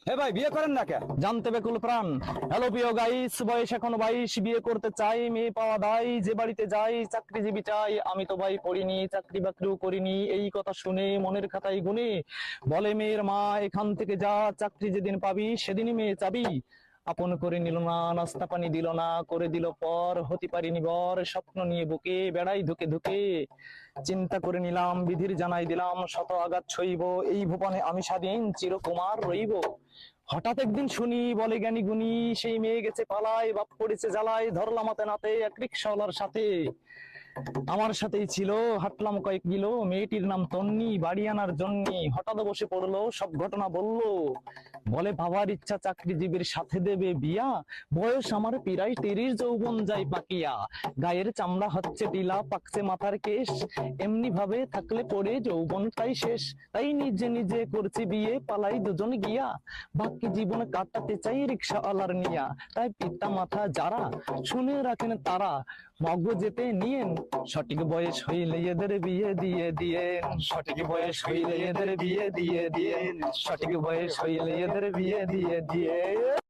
হে ভাই, বিয়ে করেন না কে? জানতে বেকুল প্রাণ। হ্যালো প্রিয় গাইস, বয়স এখনো 22, বিয়ে করতে চাই, মেয়ে পাওয়া দায়, যে বাড়িতে যাই চাকরিজীবী চাই। আমি তো ভাই পড়িনি, চাকরি বাকরিও করিনি, এই কথা শুনে মনের খাতায় গুনে বলে মেয়ের মা, এখান থেকে যা, চাকরি যেদিন পাবি সেদিনই মেয়ে চাবি। আপন করে নিল না, নাস্তা পানি দিল না, করে দিল পর, হতে পারিনি বর, স্বপ্ন নিয়ে বুকে বেড়াই ধুকে ধুকে। চিন্তা করে নিলাম, বিধির জানাই দিলাম, শত আঘাত সইব, এই ভুবনে আমি স্বাধীন চিরকুমার রইব। হঠাৎ একদিন শুনি বলে জ্ঞানী গুণী, সেই মেয়ে গেছে পালায়, বাপ পড়েছে জ্বালায়, ধরলাম হাতে নাতে এক রিক্সাওয়ালার সাথে। আমার সাথেই ছিল, হাঁটলাম কয়েক কিলো, মেয়েটির নাম তন্নি, বাড়ি আনার জন্যে হঠাৎ বসে পড়লো, সব ঘটনা বললো। বলে বাবার ইচ্ছা চাকরিজীবীর সাথে দেবে বিয়া, বয়স আমার প্রায় 30, যৌবন যাই পাকিয়া, গায়ের চামড়া হচ্ছে ঢিলা, পাকছে মাথার কেশ, এমনি ভাবে থাকলে পরে যৌবনটাই শেষ। তাই নিজে নিজে করছি বিয়ে, পালাই দুজন গিয়া, বাকি জীবন কাটাতে চাই রিক্সাওয়ালার নিয়া। তাই পিতা মাতা যারা শুনে রাখেন তারা মগজেতে নিয়েন, সঠিক বয়স হইলে এদের বিয়ে দিয়ে দিয়েন, সঠিক বয়স হইলে এদের বিয়ে দিয়ে দিয়েন, সঠিক বয়স হইলে এদের বিয়ে দিয়ে দিয়ে